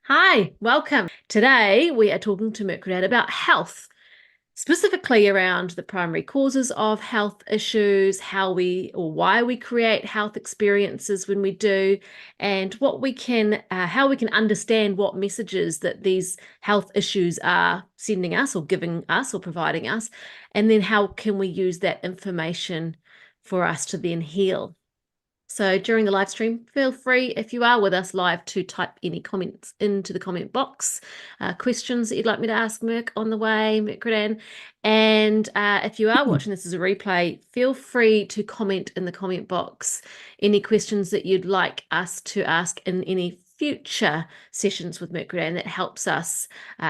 Hi, welcome. Today we are talking to Mercredan about health, specifically around the primary causes of health issues, how we or why we create health experiences when we do, and how we can understand what messages that these health issues are sending us or giving us or providing us, and then how can we use that information for us to then heal. So during the live stream, feel free, if you are with us live, to type any comments into the comment box, questions that you'd like me to ask Merc on the way, Mercredan. And if you are watching this as a replay, feel free to comment in the comment box any questions that you'd like us to ask in any future sessions with Mercredan that helps us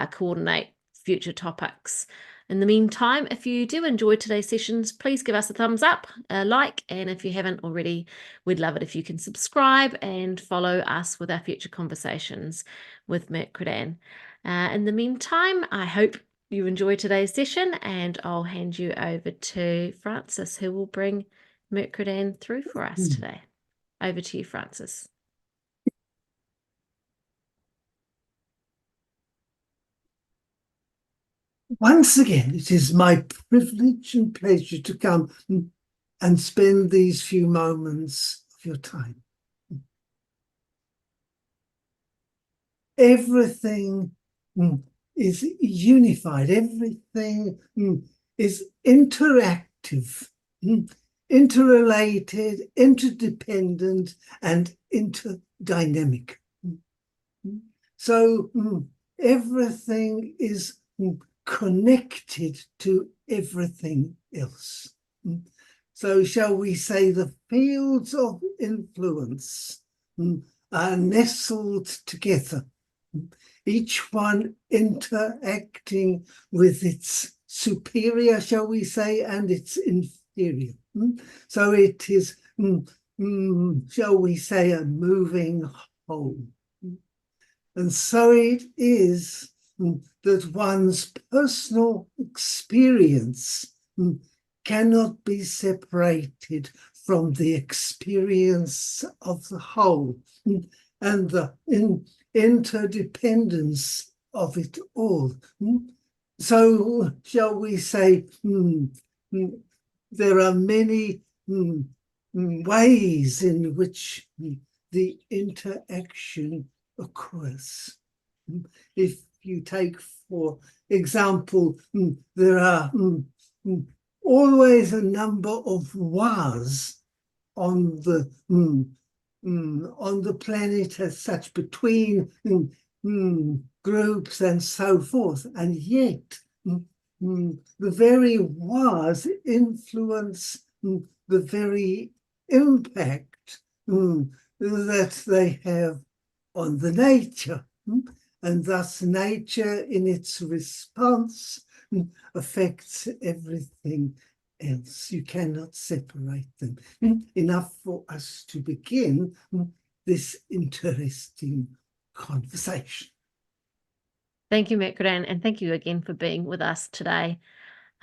coordinate future topics. In the meantime, if you do enjoy today's sessions, please give us a thumbs up, a like, and if you haven't already, we'd love it if you can subscribe and follow us with our future conversations with Mercredan. In the meantime, I hope you enjoy today's session, and I'll hand you over to Francis, who will bring Mercredan through for us today. Over to you, Francis. Once again, it is my privilege and pleasure to come and spend these few moments of your time. Everything is unified. Everything is interactive, interrelated, interdependent, and interdynamic. So everything is connected to everything else. So shall we say the fields of influence are nestled together, each one interacting with its superior, shall we say, and its inferior. So it is, shall we say, a moving whole. And so it is that one's personal experience cannot be separated from the experience of the whole and the interdependence of it all. So, shall we say, there are many ways in which the interaction occurs. If you take, for example, there are always a number of wars on the planet as such, between groups and so forth, and yet the very wars influence the very impact that they have on the nature, and thus nature in its response affects everything else. You cannot separate them. Enough for us to begin this interesting conversation. Thank you, Mercredan, and thank you again for being with us today.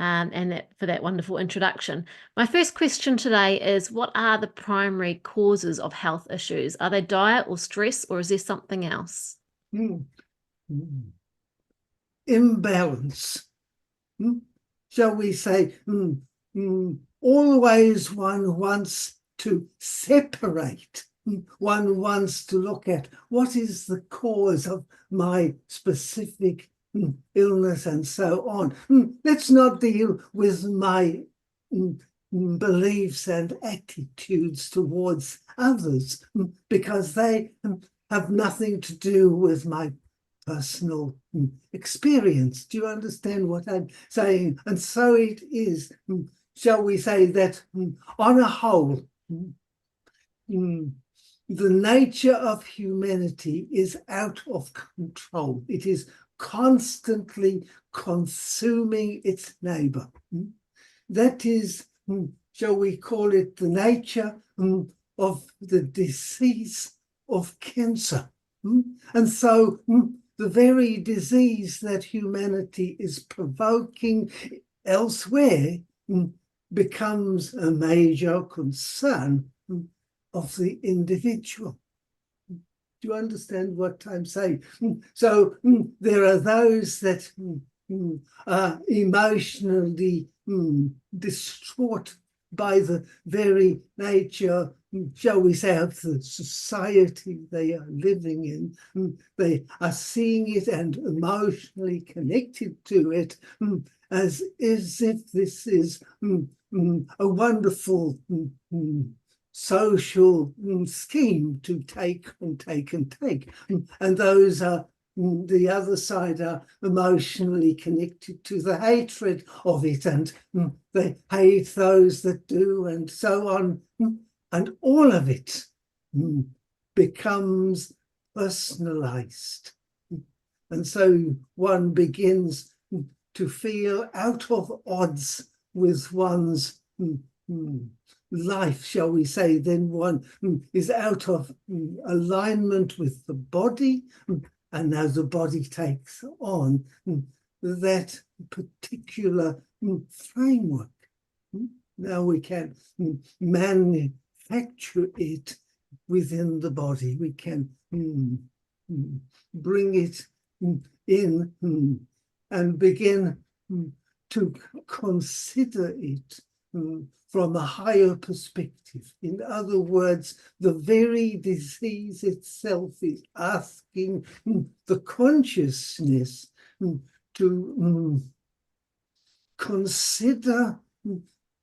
And for that wonderful introduction. My first question today is, what are the primary causes of health issues? Are they diet or stress, or is there something else? Imbalance. Shall we say, always one wants to separate. One wants to look at what is the cause of my specific illness and so on. Let's not deal with my beliefs and attitudes towards others, because they have nothing to do with my personal experience. Do you understand what I'm saying? And so it is, shall we say, that on a whole, the nature of humanity is out of control. It is constantly consuming its neighbor. That is, shall we call it, the nature of the disease of cancer. And so the very disease that humanity is provoking elsewhere becomes a major concern of the individual. Do you understand what I'm saying? So there are those that are emotionally distraught by the very nature, shall we say, of the society they are living in. They are seeing it and emotionally connected to it as if this is a wonderful social scheme to take and take and take. And those are the other side are emotionally connected to the hatred of it, and they hate those that do, and so on. And all of it becomes personalized. And so one begins to feel out of odds with one's life, shall we say. Then one is out of alignment with the body, and now the body takes on that particular framework. Now we can manufacture it within the body. We can bring it in and begin to consider it from a higher perspective. In other words, the very disease itself is asking the consciousness to consider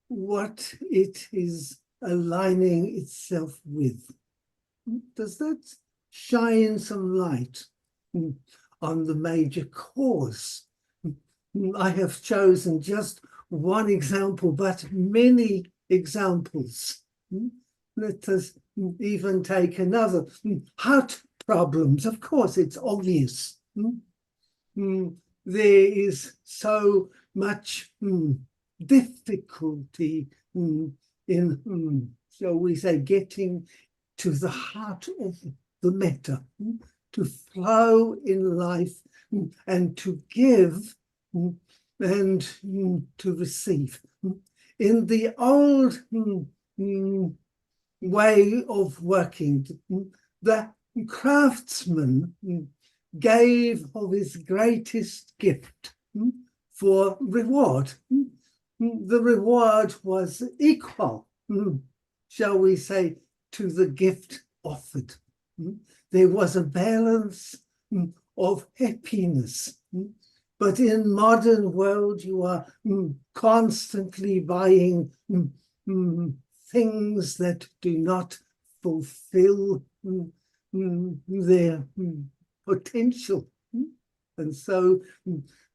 what it is aligning itself with. Does that shine some light on the major cause? I have chosen just one example, but many examples. Let us even take another. Heart problems, of course, it's obvious. There is so much difficulty in, shall we say, getting to the heart of the matter, to flow in life and to give and to receive. In the old way of working, the craftsman gave of his greatest gift for reward. The reward was equal, shall we say, to the gift offered. There was a balance of happiness. But in modern world, you are constantly buying things that do not fulfill their potential. And so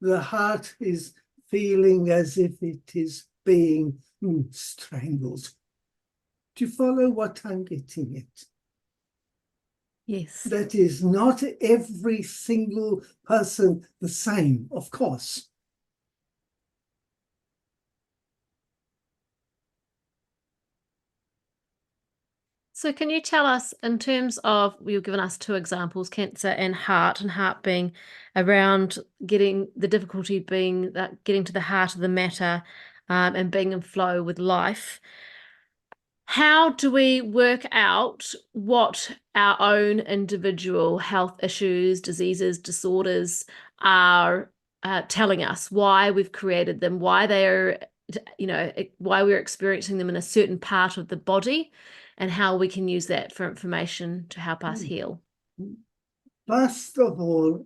the heart is feeling as if it is being strangled. Do you follow what I'm getting at? Yes. That is not every single person the same, of course. So can you tell us, in terms of, you've given us two examples, cancer and heart being around getting the difficulty being that getting to the heart of the matter and being in flow with life. How do we work out what our own individual health issues, diseases, disorders are telling us, why we've created them, why they're, why we're experiencing them in a certain part of the body, and how we can use that for information to help us heal? First of all,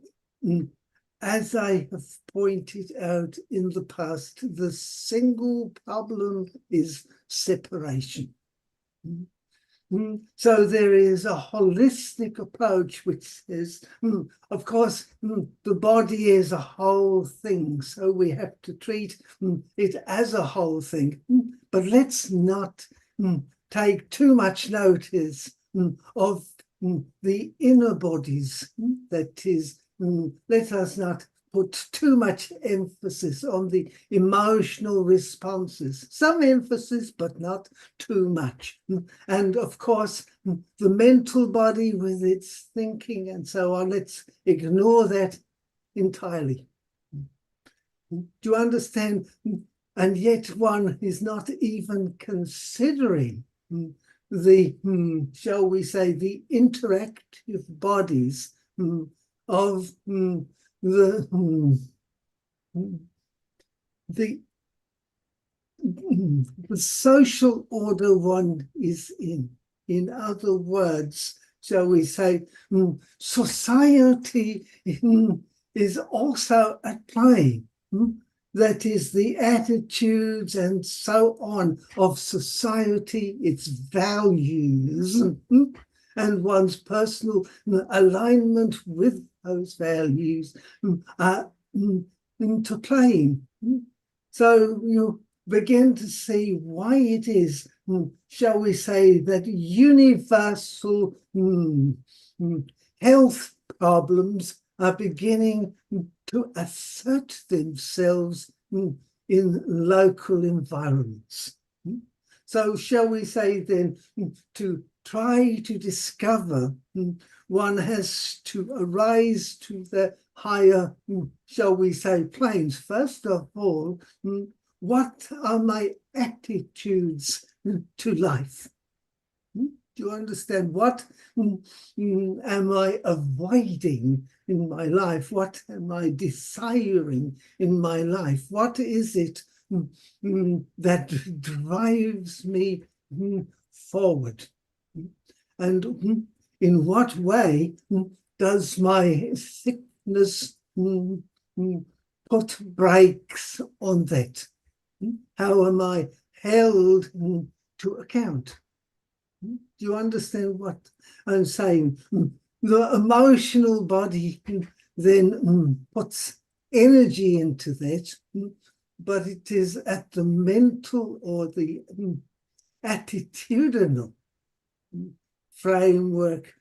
as I have pointed out in the past, the single problem is separation. So there is a holistic approach which says, of course, the body is a whole thing, so we have to treat it as a whole thing. But let's not take too much notice of the inner bodies. That is, let us not put too much emphasis on the emotional responses. Some emphasis, but not too much. And of course, the mental body with its thinking and so on, let's ignore that entirely. Do you understand? And yet one is not even considering the, shall we say, the interactive bodies of the the social order one is in. In other words, shall we say, society is also at play. That is the attitudes and so on of society, its values, and one's personal alignment with those values are interplaying. So you begin to see why it is, shall we say, that universal health problems are beginning to assert themselves in local environments. So shall we say then, to try to discover, one has to arise to the higher, shall we say, planes. First of all, what are my attitudes to life? Do you understand? What am I avoiding in my life? What am I desiring in my life? What is it that drives me forward? And in what way does my sickness put brakes on that? How am I held to account? Do you understand what I'm saying? The emotional body then puts energy into that, but it is at the mental or the attitudinal framework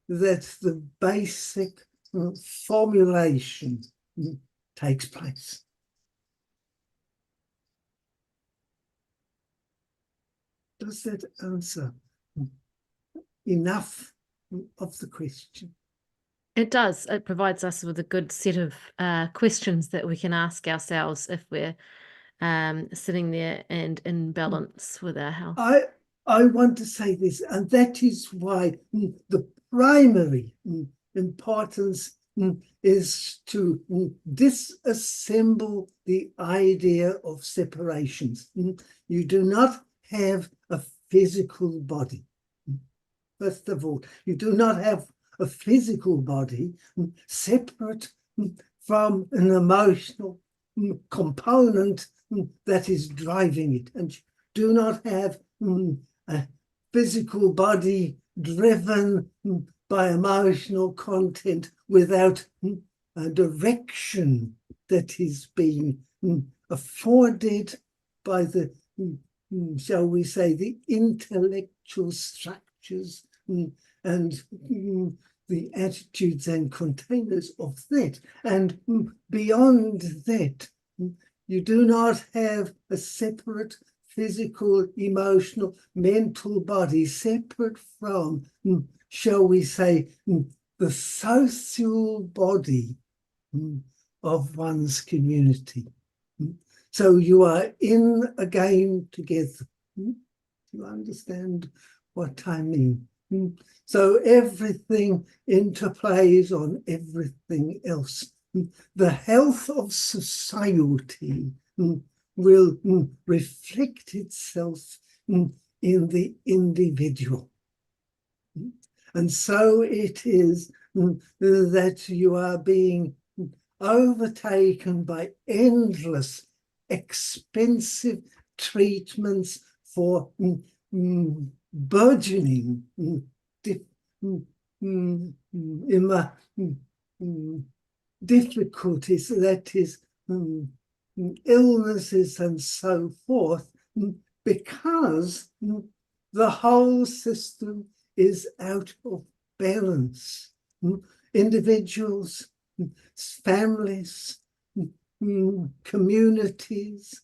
that the basic formulation takes place. Does that answer enough of the question? It does. It provides us with a good set of questions that we can ask ourselves if we're sitting there and in balance with our health. I want to say this, and that is why the primary importance is to disassemble the idea of separations. You do not have a physical body. First of all, you do not have a physical body separate from an emotional component that is driving it. And you do not have a physical body driven by emotional content without a direction that is being afforded by the shall we say, the intellectual structures and the attitudes and containers of that. And beyond that, you do not have a separate physical, emotional, mental body separate from, shall we say, the social body of one's community. So you are in a game together. You understand what I mean? So everything interplays on everything else. The health of society will reflect itself in the individual. And so it is that you are being overtaken by endless expensive treatments for burgeoning difficulties, that is, illnesses and so forth, because the whole system is out of balance. Individuals, families, communities,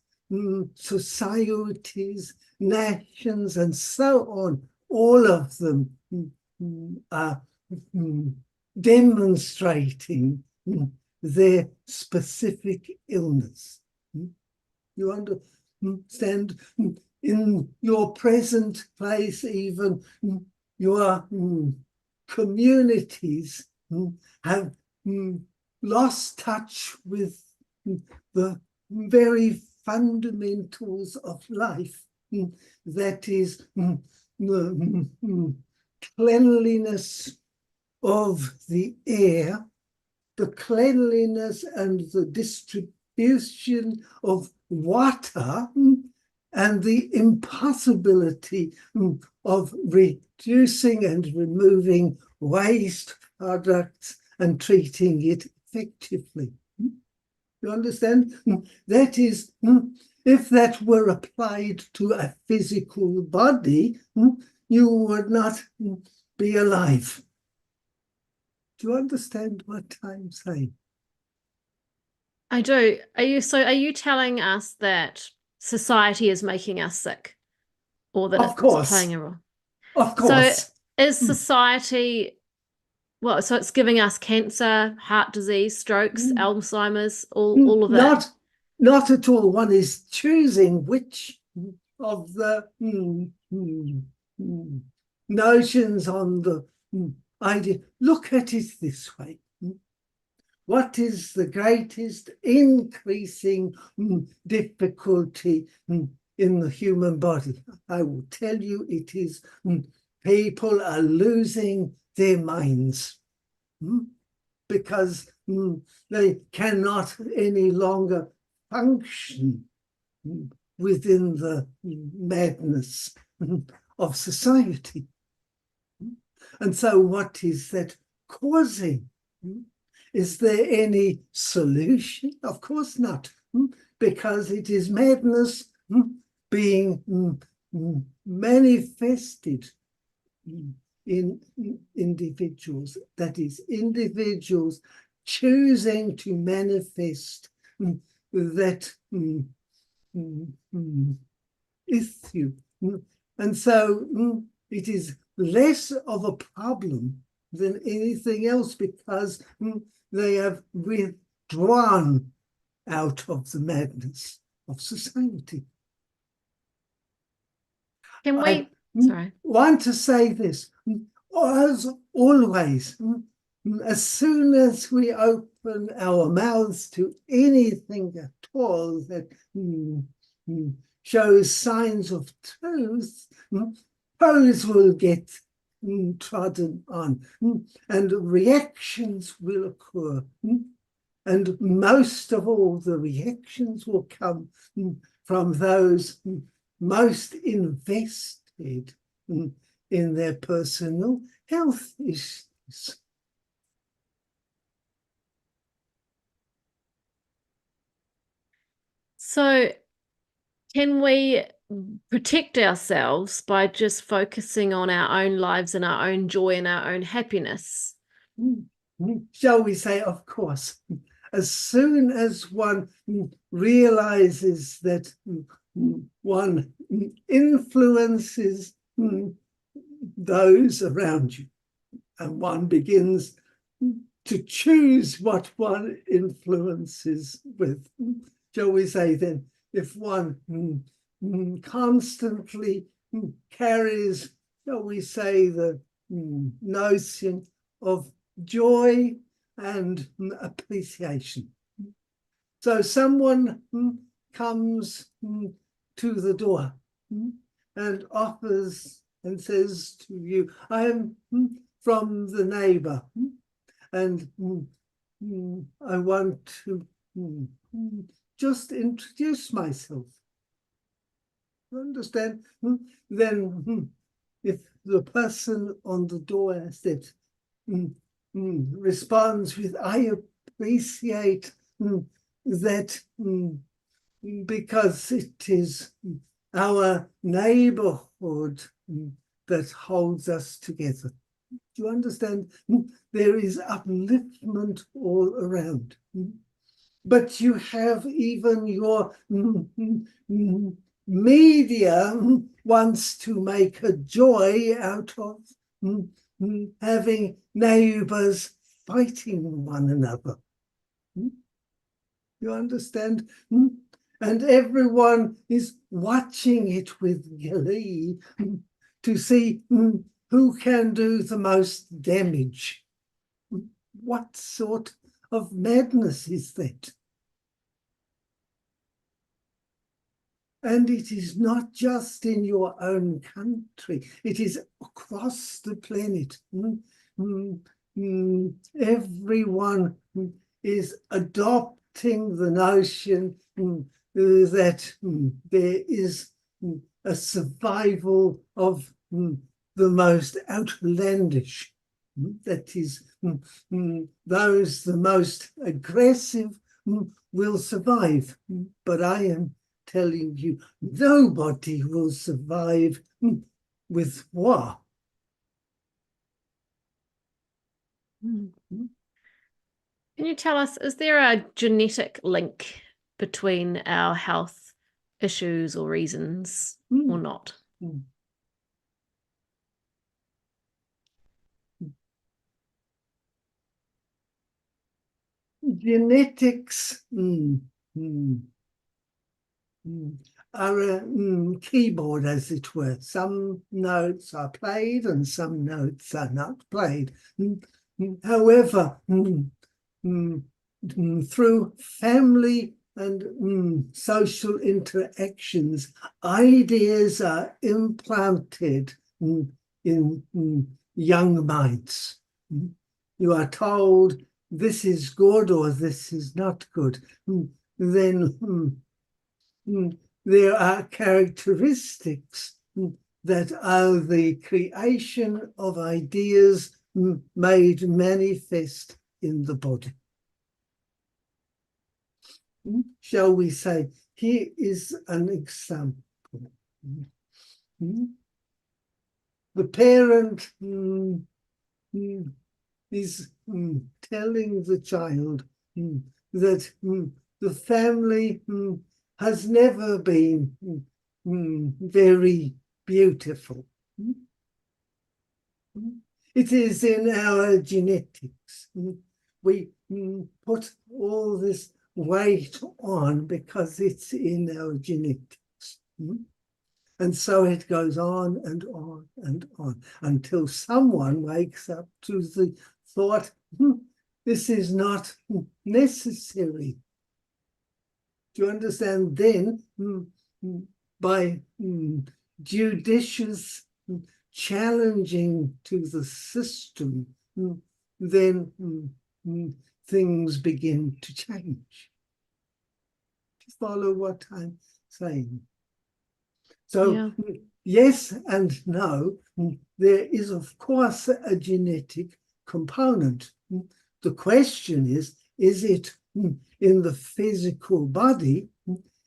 societies, nations, and so on, all of them are demonstrating their specific illness. You understand? in your present place, even your communities have lost touch with the very fundamentals of life, that is the cleanliness of the air, the cleanliness and the distribution of water, and the impossibility of reducing and removing waste products and treating it effectively. You understand? That is, if that were applied to a physical body, you would not be alive. Do you understand what I'm saying? I do. Are you telling us that society is making us sick, or that Of it's course, playing a role? of So course. is society, well, so it's giving us cancer, heart disease, strokes, Alzheimer's, all of that. Not at all. One is choosing which of the notions on the idea. Look at it this way. What is the greatest increasing difficulty in the human body? I will tell you, it is people are losing their minds because they cannot any longer function within the madness of society. And so what is that causing? Is there any solution? Of course not, because it is madness being manifested in individuals. That is, individuals choosing to manifest that issue. And so it is less of a problem than anything else because they have withdrawn out of the madness of society. Can we, sorry, want to say this, as always, as soon as we open our mouths to anything at all that shows signs of truth, toes will get trodden on, and reactions will occur. And most of all, the reactions will come from those most invested in their personal health issues. so can we protect ourselves by just focusing on our own lives and our own joy and our own happiness? Shall we say, of course, as soon as one realizes that one influences those around you, and one begins to choose what one influences with, shall we say then, if one constantly carries, shall we say, the notion of joy and appreciation. So someone comes to the door and offers and says to you, I am from the neighbor and I want to just introduce myself. You understand? Then if the person on the door said, responds with, I appreciate that because it is our neighborhood that holds us together. Do you understand? There is upliftment all around. But you have even your media wants to make a joy out of having neighbors fighting one another. You understand? and everyone is watching it with glee to see who can do the most damage. What sort of madness is that? And it is not just in your own country, it is across the planet. Everyone is adopting the notion that there is a survival of the most outlandish, that is, those the most aggressive will survive. But I am telling you, nobody will survive with war. Can you tell us, is there a genetic link between our health issues or reasons or not? Genetics are a keyboard, as it were. Some notes are played and some notes are not played. However, through family and social interactions, ideas are implanted in young minds. You are told this is good or this is not good. Then there are characteristics that are the creation of ideas made manifest in the body. Shall we say, here is an example. The parent is telling the child that the family has never been very beautiful. It is in our genetics. We put all this weight on because it's in our genetics. And so it goes on and on and on until someone wakes up to the thought, this is not necessary. Do you understand? Then, by judicious challenging to the system, then things begin to change. Do you follow what I'm saying? So, yes and no, there is, of course, a genetic component. The question is it in the physical body?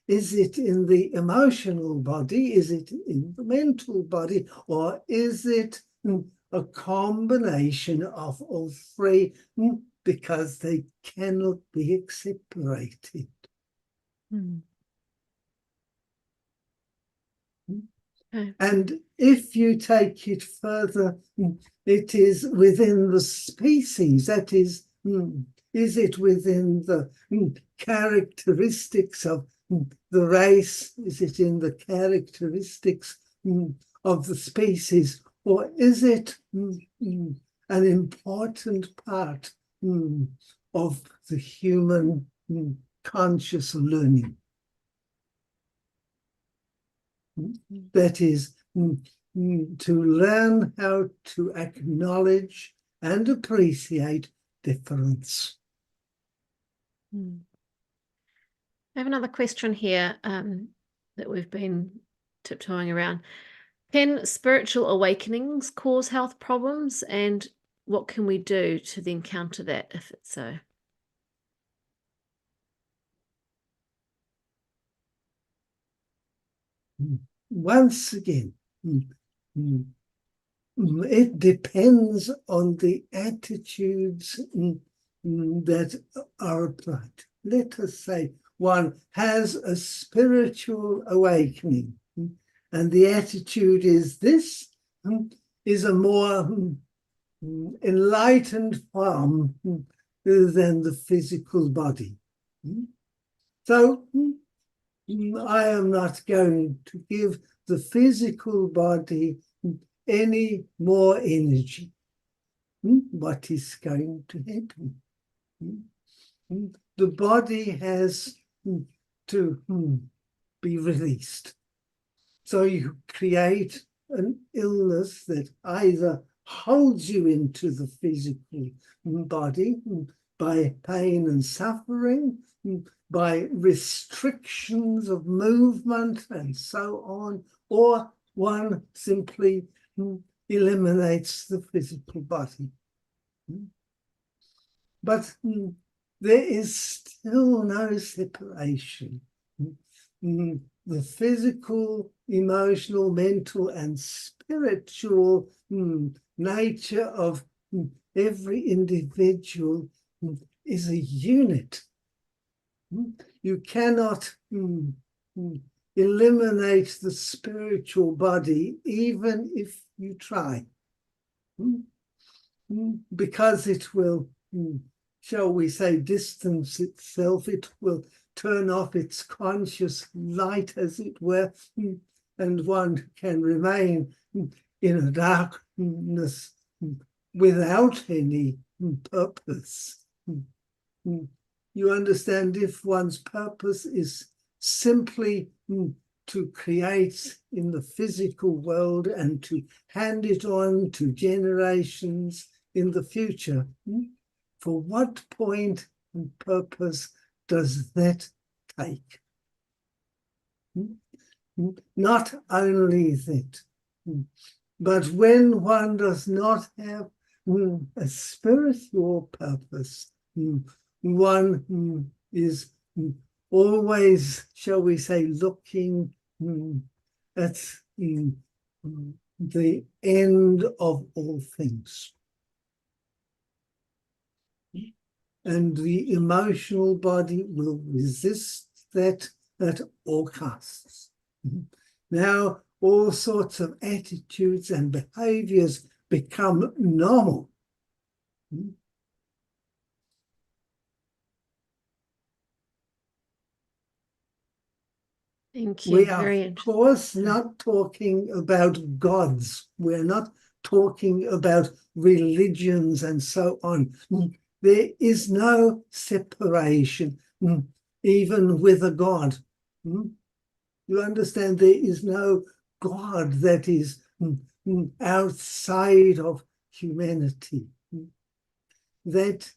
Is it in the emotional body? Is it in the mental body? Or is it a combination of all three because they cannot be separated? Okay. And if you take it further, it is within the species, that is it within the characteristics of the race? Is it in the characteristics of the species? Or is it an important part of the human conscious learning? That is, to learn how to acknowledge and appreciate difference. I have another question here that we've been tiptoeing around. Can spiritual awakenings cause health problems, and what can we do to then counter that if it's so? Once again, it depends on the attitudes that are applied. Let us say one has a spiritual awakening, and the attitude is this is a more enlightened form than the physical body. So I am not going to give the physical body any more energy. What is going to happen? The body has to be released. So you create an illness that either holds you into the physical body by pain and suffering, by restrictions of movement and so on, or one simply eliminates the physical body. But there is still no separation. The physical, emotional, mental, and spiritual nature of every individual is a unit. You cannot eliminate the spiritual body, even if you try, because it will, shall we say, distance itself. It will turn off its conscious light, as it were, and one can remain in a darkness without any purpose. You understand, if one's purpose is simply to create in the physical world and to hand it on to generations in the future, for what point and purpose does that take? Not only that, but when one does not have a spiritual purpose, one is always, shall we say, looking at the end of all things. And the emotional body will resist that at all costs. Now, all sorts of attitudes and behaviors become normal. Thank you. We are, of course, not talking about gods. We're not talking about religions and so on. There is no separation, even with a God. You understand, there is no God that is outside of humanity. That,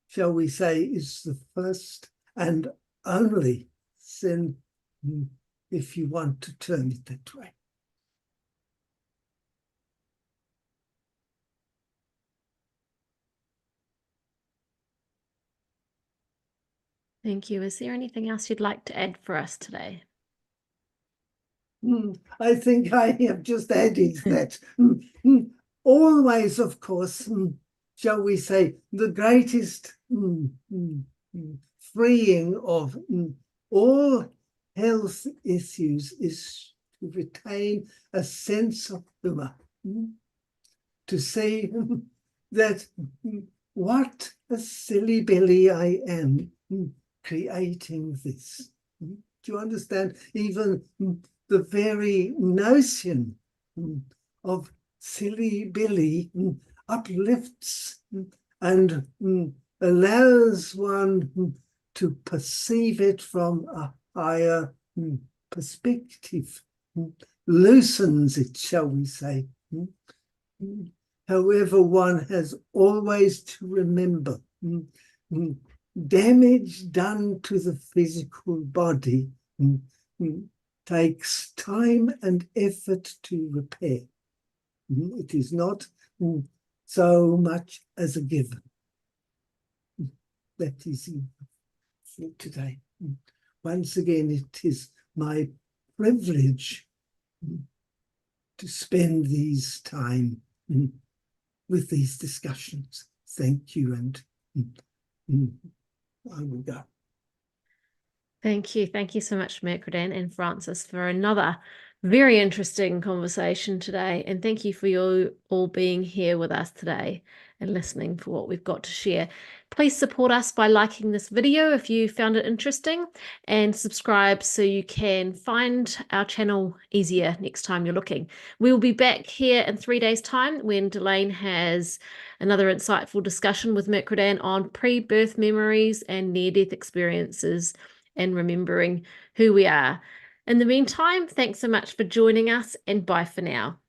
shall we say, is the first and only sin, if you want to turn it that way. Thank you. Is there anything else you'd like to add for us today? I think I have just added that always, of course, shall we say, the greatest freeing of all health issues is to retain a sense of humor, to say that what a silly Billy I am creating this. Do you understand? Even the very notion of silly Billy uplifts and allows one to perceive it from a higher perspective, loosens it, shall we say. However, one has always to remember damage done to the physical body takes time and effort to repair. It is not so much as a given. That is for today. Once again, it is my privilege to spend these time with these discussions. Thank you, and I will go. Thank you. Thank you so much, Mercredan and Francis, for another Very interesting conversation today, and thank you for you all being here with us today and listening for what we've got to share. Please support us by liking this video if you found it interesting, and subscribe so you can find our channel easier next time you're looking. We'll be back here in 3 days' time when Delane has another insightful discussion with Mercredan on pre-birth memories and near-death experiences and remembering who we are. In the meantime, thanks so much for joining us, and bye for now.